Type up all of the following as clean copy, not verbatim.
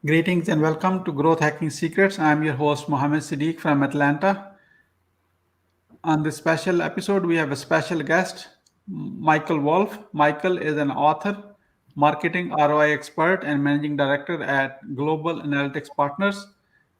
Greetings and welcome to Growth Hacking Secrets. I'm your host Mohammed Siddique from Atlanta. On this special episode, we have a special guest, Michael Wolfe. Michael is an author, marketing ROI expert, and managing director at Global Analytics Partners.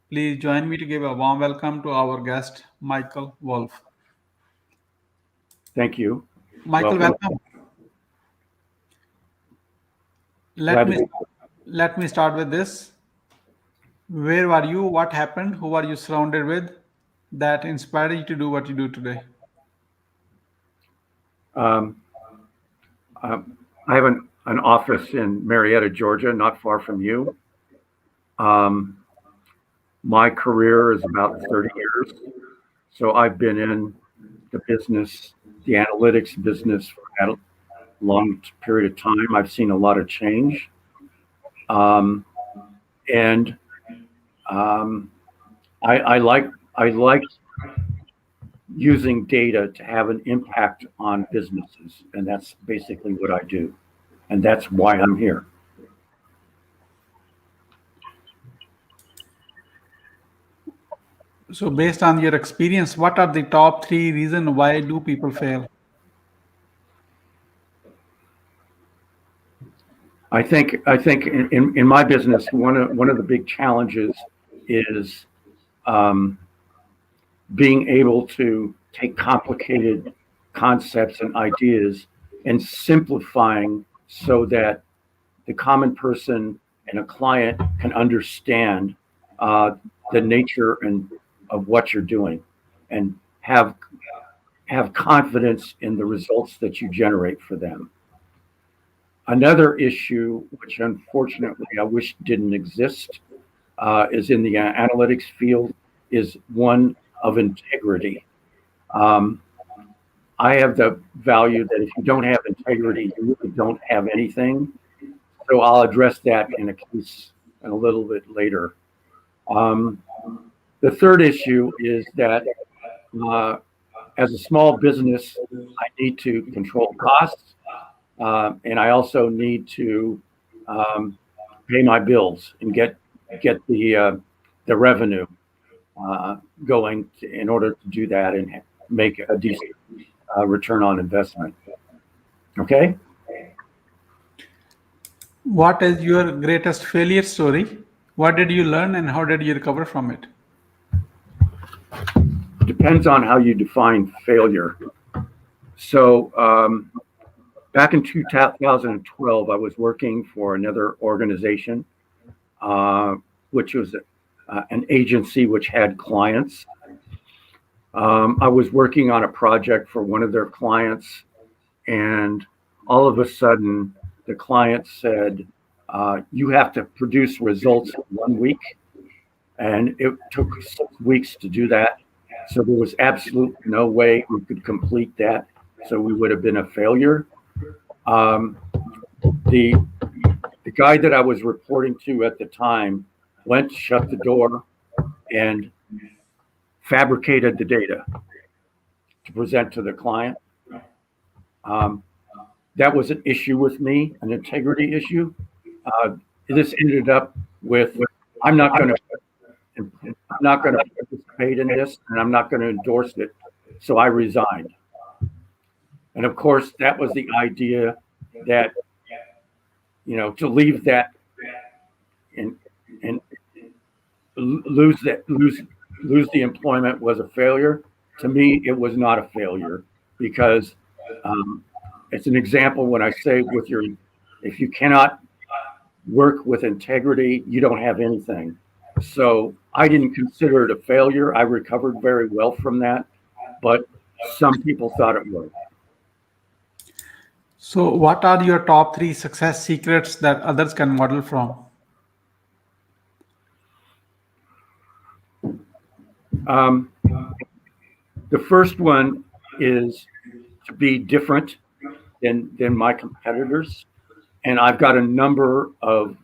Please join me to give a warm welcome to our guest, Michael Wolfe. Thank you. Michael, Welcome. welcome. Let Glad to me be. let me start with this. Where were you? What happened? Who are you surrounded with that inspired you to do what you do today? Um, I have an office in Marietta, Georgia, not far from you. Um, my career is about 30 years, so I've been in the business, the analytics business, for a long period of time. I've seen a lot of change, um, and um, I like using data to have an impact on businesses, and that's basically what I do, and that's why I'm here. So, based on your experience, what are the top three reasons why do people fail? I think in my business, one of the big challenges is um, being able to take complicated concepts and ideas and simplifying so that the common person and a client can understand uh, the nature and of what you're doing and have confidence in the results that you generate for them. Another issue, which unfortunately I wish didn't exist, is in the analytics field, is one of integrity. Um, I have the value that if you don't have integrity, you really don't have anything. So I'll address that in a case a little bit later. Um, the third issue is that uh, as a small business, I need to control costs, and I also need to um, pay my bills and get the revenue uh, going in order to do that and make a decent return on investment. Okay. What is your greatest failure story? What did you learn and how did you recover from it? Depends on how you define failure. So back in 2012, I was working for another organization, uh, which was an agency which had clients. I was working on a project for one of their clients, and all of a sudden, the client said, "You have to produce results in 1 week," and it took 6 weeks to do that. So there was absolutely no way we could complete that. So we would have been a failure. Um, the the guy that I was reporting to at the time went, shut the door, and fabricated the data to present to the client. Um, that was an issue with me, an integrity issue. This ended up with I'm not going to I'm not going to participate in this, and I'm not going to endorse it. So I resigned. And of course, that was the idea that to leave that and and lose the employment was a failure. To me, it was not a failure because um, it's an example when I say if you cannot work with integrity, you don't have anything. So I didn't consider it a failure. I recovered very well from that, but some people thought it was. So, what are your top three success secrets that others can model from? Um, the first one is to be different than my competitors. And I've got a number of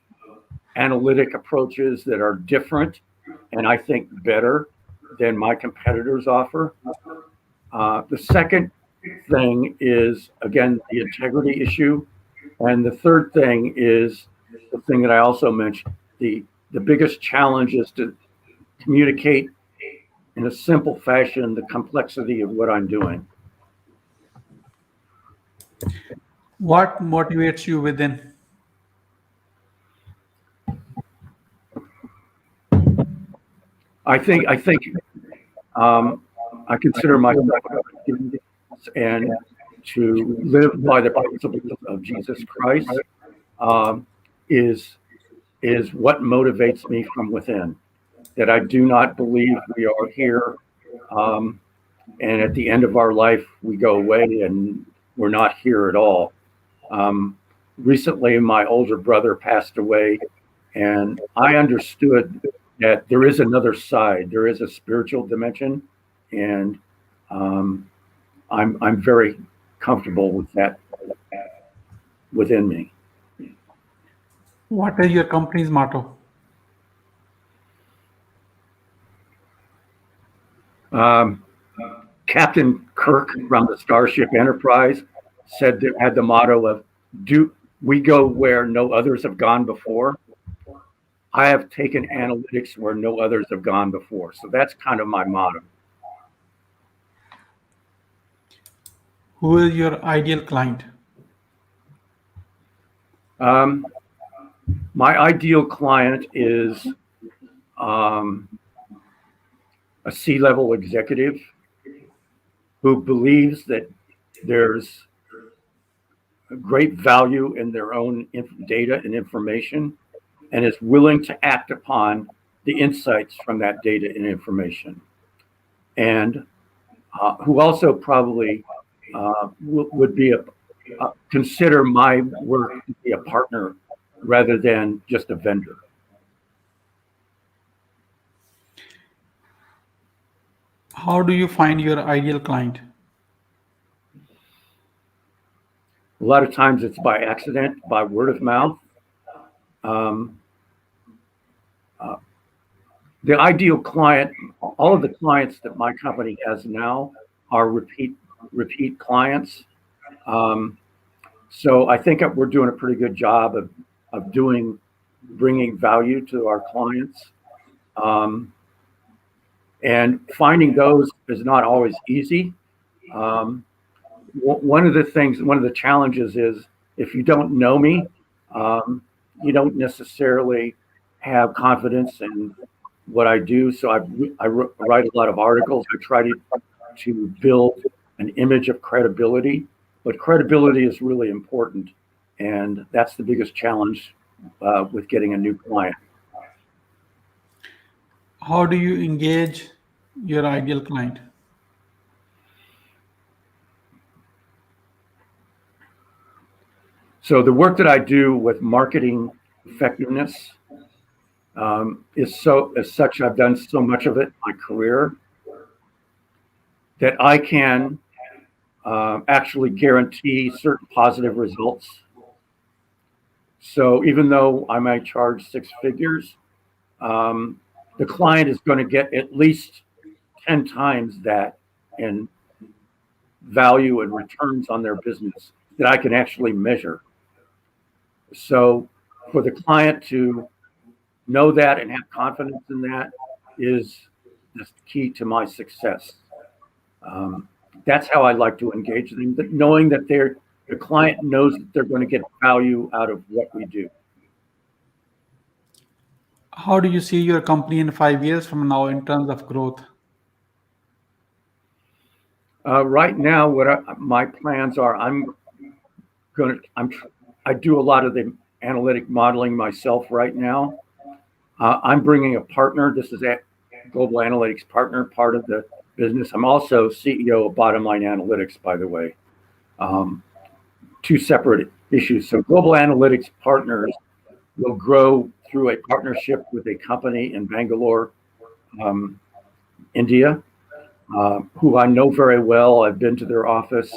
analytic approaches that are different and I think better than my competitors offer. The second thing is, again, the integrity issue. And the third thing is the thing that I also mentioned, the the biggest challenge is to communicate in a simple fashion the complexity of what I'm doing. What motivates you within? I think I consider myself and to live by the principles of Jesus Christ um, is what motivates me from within. That I do not believe we are here, um, and at the end of our life we go away and we're not here at all. Um, Recently, my older brother passed away, and I understood that there is another side. There is a spiritual dimension, and um, I'm very comfortable with that within me. What is your company's motto? Um, Captain Kirk from the Starship Enterprise said that had the motto of "Do we go where no others have gone before?" I have taken analytics where no others have gone before, so that's kind of my motto. Who is your ideal client? Um, my ideal client is um, a C-level executive who believes that there's great value in their own data and information and is willing to act upon the insights from that data and information. And who also probably would be consider my work to be a partner rather than just a vendor. How do you find your ideal client? A lot of times it's by accident, by word of mouth. Um, uh, the ideal client, all of the clients that my company has now are repeat clients. Um, so I think we're doing a pretty good job of bringing value to our clients. Um, and finding those is not always easy. Um, one of the challenges is if you don't know me, um, you don't necessarily have confidence in what I do. So I write a lot of articles. I try to build an image of credibility, but credibility is really important, and that's the biggest challenge with getting a new client. How do you engage your ideal client? So the work that I do with marketing effectiveness is so as such. I've done so much of it in my career that I can actually guarantee certain positive results. So even though I might charge six figures, um, the client is going to get at least 10 times that in value and returns on their business that I can actually measure. So for the client to know that and have confidence in that is the key to my success. Um, that's how I like to engage them, but knowing that the client knows that they're going to get value out of what we do. How do you see your company in 5 years from now in terms of growth? Right now, my plans are, I do a lot of the analytic modeling myself right now. I'm bringing a partner. This is a global analytics partner, part of the business. I'm also CEO of Bottom Line Analytics, by the way. Um, Two separate issues. So global analytics partners will grow through a partnership with a company in Bangalore, um, India, who I know very well. I've been to their office.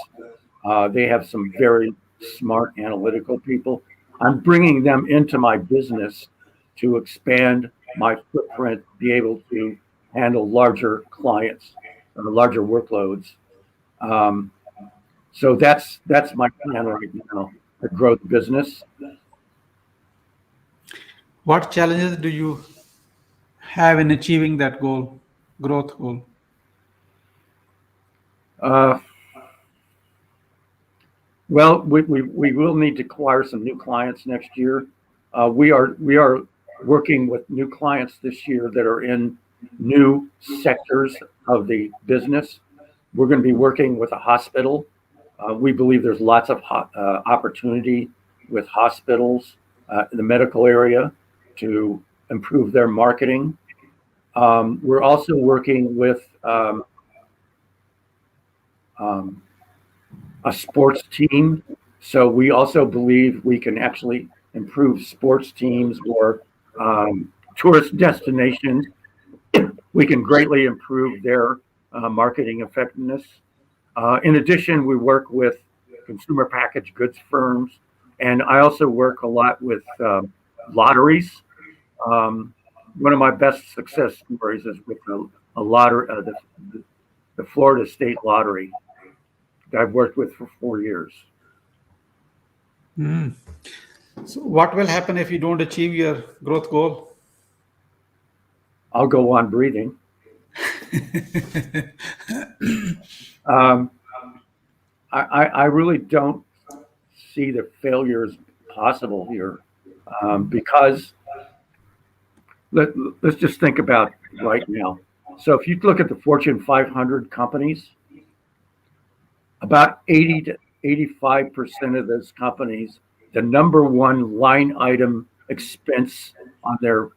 They have some very smart analytical people. I'm bringing them into my business to expand my footprint, be able to handle larger clients or larger workloads. Um, so that's my plan right now to grow the business. What challenges do you have in achieving that goal, growth goal? Uh, well, we will need to acquire some new clients next year. We are working with new clients this year that are in new sectors of the business. We're going to be working with a hospital. We believe there's lots of opportunity with hospitals in the medical area to improve their marketing. We're also working with um, a sports team. So we also believe we can actually improve sports teams or tourist destinations. We can greatly improve their marketing effectiveness. In addition, we work with consumer packaged goods firms, and I also work a lot with lotteries. Um, One of my best success stories is with a lottery, the Florida State Lottery that I've worked with for 4 years. So what will happen if you don't achieve your growth goal? I'll go on breathing. Um, I really don't see the failures possible here because let's just think about right now. So if you look at the Fortune 500 companies, about 80 to 85% of those companies, the number one line item expense on their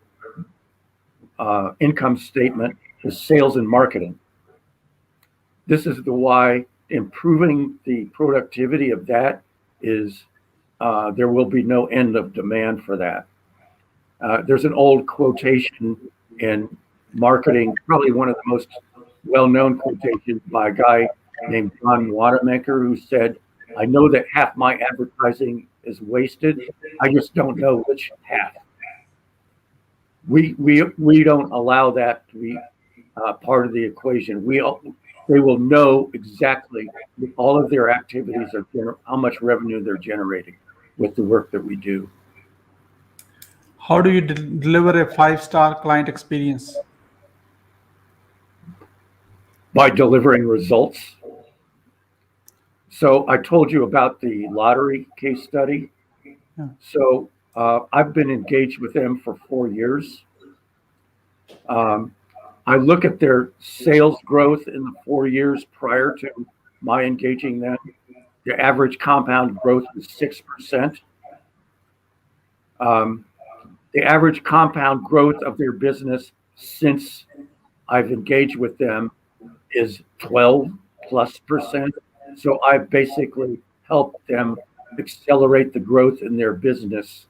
income statement is sales and marketing. This is the why improving the productivity of that is there will be no end of demand for that. There's an old quotation in marketing, probably one of the most well-known quotations by a guy named John Wanamaker, who said, "I know that half my advertising is wasted. I just don't know which half." We don't allow that to be part of the equation. They will know exactly with all of their activities how much revenue they're generating with the work that we do. How do you deliver a five-star client experience? By delivering results. So I told you about the lottery case study. Yeah. So I've been engaged with them for 4 years. Um, I look at their sales growth in the 4 years prior to my engaging them. The average compound growth was 6%. Um, the average compound growth of their business since I've engaged with them is 12+%. So I've basically helped them accelerate the growth in their business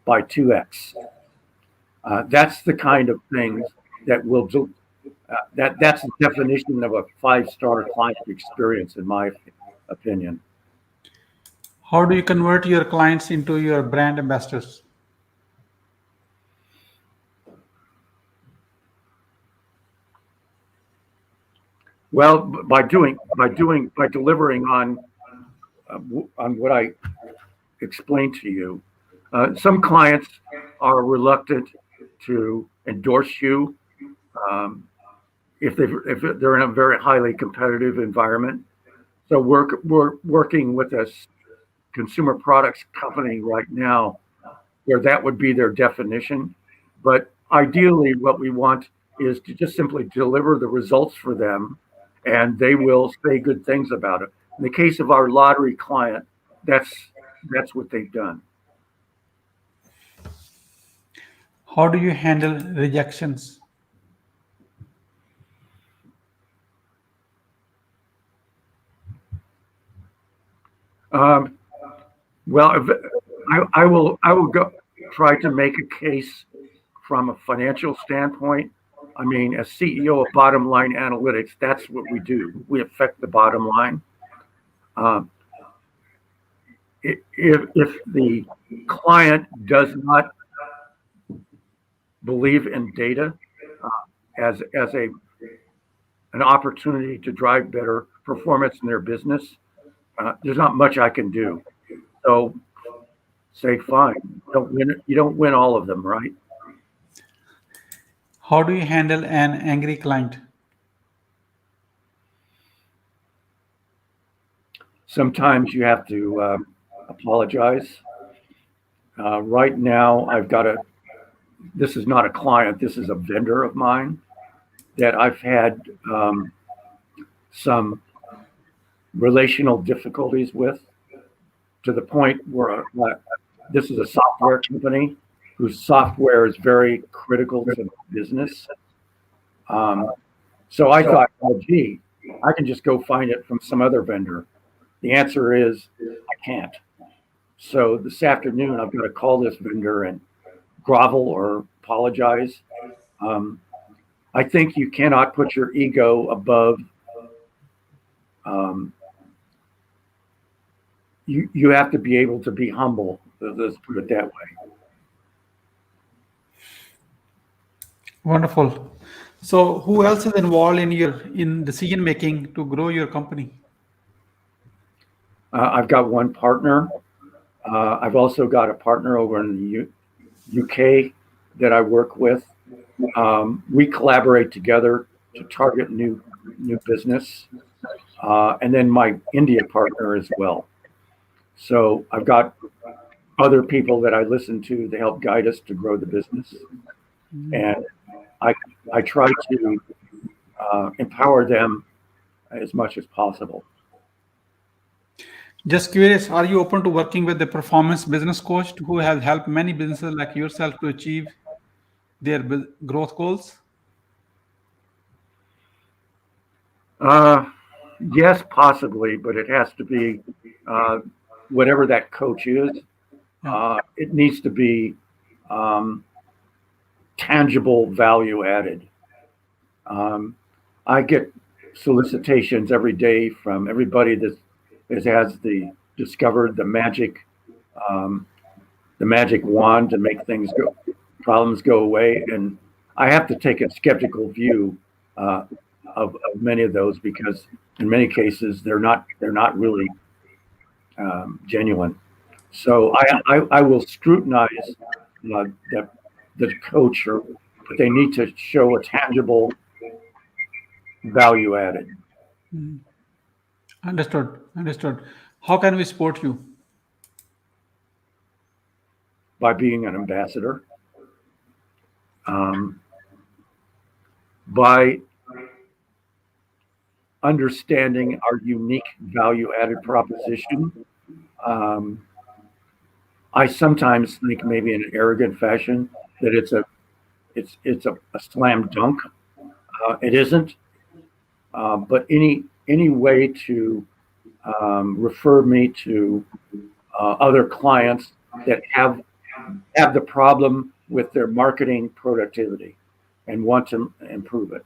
by 2x. That's the kind of things that will do. That's the definition of a five-star client experience, in my opinion. How do you convert your clients into your brand ambassadors? Well, by delivering on what I explained to you. Some clients are reluctant to endorse you um, if they're in a very highly competitive environment. So we're working with a consumer products company right now where that would be their definition. But ideally, what we want is to just simply deliver the results for them, and they will say good things about it. In the case of our lottery client, that's what they've done. How do you handle rejections? Um, well, I will go try to make a case from a financial standpoint. I mean, as CEO of Bottom Line Analytics, that's what we do. We affect the bottom line. Um, if the client does not believe in data as an opportunity to drive better performance in their business, there's not much I can do. So say, fine. You don't win all of them, right? How do you handle an angry client? Sometimes you have to apologize. Right now, this is not a client, this is a vendor of mine that I've had some relational difficulties with, to the point where this is a software company whose software is very critical to business. Um, so I thought, oh, gee, I can just go find it from some other vendor. The answer is I can't. So this afternoon, I've got to call this vendor and grovel or apologize. Um, I think you cannot put your ego above. Um, you have to be able to be humble. Let's put it that way. Wonderful. So, who else is involved in decision making to grow your company? I've got one partner. I've also got a partner over in the UK that I work with. We collaborate together to target new business, and then my India partner as well. So I've got other people that I listen to help guide us to grow the business, and I I try to empower them as much as possible. Just curious, are you open to working with a performance business coach who has helped many businesses like yourself to achieve their growth goals? Uh, yes, possibly, but it has to be uh, whatever that coach is. Yeah. It needs to be um, tangible value added. Um, I get solicitations every day from everybody that has discovered um, the magic wand to make problems go away, and I have to take a skeptical view uh, of many of those, because in many cases they're not really genuine. So I will scrutinize uh, the coach, but they need to show a tangible value added. Understood. Understood. How can we support you? By being an ambassador, um, by understanding our unique value added proposition. Um, I sometimes think, maybe in an arrogant fashion, that it's a slam dunk. It isn't, but any way to refer me to other clients that have the problem with their marketing productivity and want to improve it.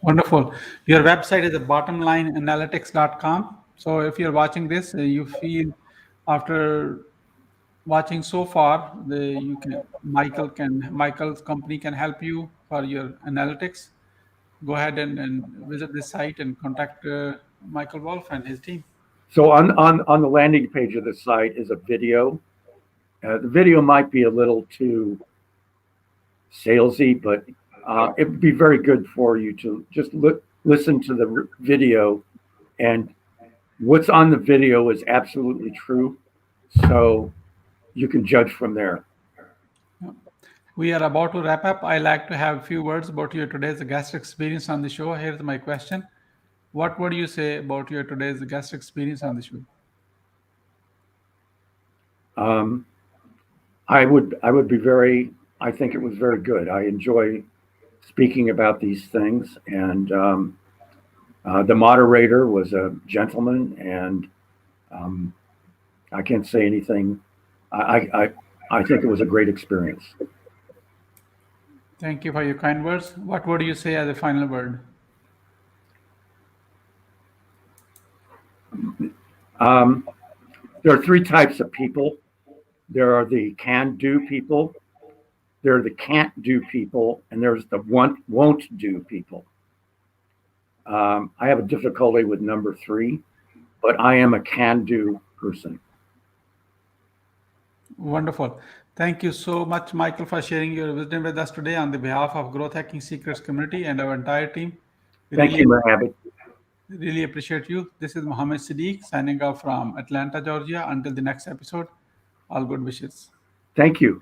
Wonderful. Your website is bottomlineanalytics.com. So if you're watching this, you feel after watching so far, Michael's company can help you for your analytics. Go ahead and visit this site and contact Michael Wolfe and his team. So on the landing page of the site is a video. The video might be a little too salesy, but it would be very good for you to just listen to the video, and what's on the video is absolutely true. So you can judge from there. We are about to wrap up. I like to have a few words about your today's guest experience on the show. Here's my question. What would you say about your today's guest experience on the show? Um, I think it was very good. I enjoy speaking about these things, and the moderator was a gentleman, and um, I can't say anything. I think it was a great experience. Thank you for your kind words. What would you say as a final word? Um, there are three types of people. There are the can-do people, there are the can't-do people, and there's the won't-do people. I have a difficulty with number three, but I am a can-do person. Wonderful. Thank you so much, Michael, for sharing your wisdom with us today on the behalf of Growth Hacking Secrets community and our entire team. We Thank you, Mohammed. really appreciate you. This is Mohammed Siddique signing off from Atlanta, Georgia. Until the next episode, all good wishes. Thank you.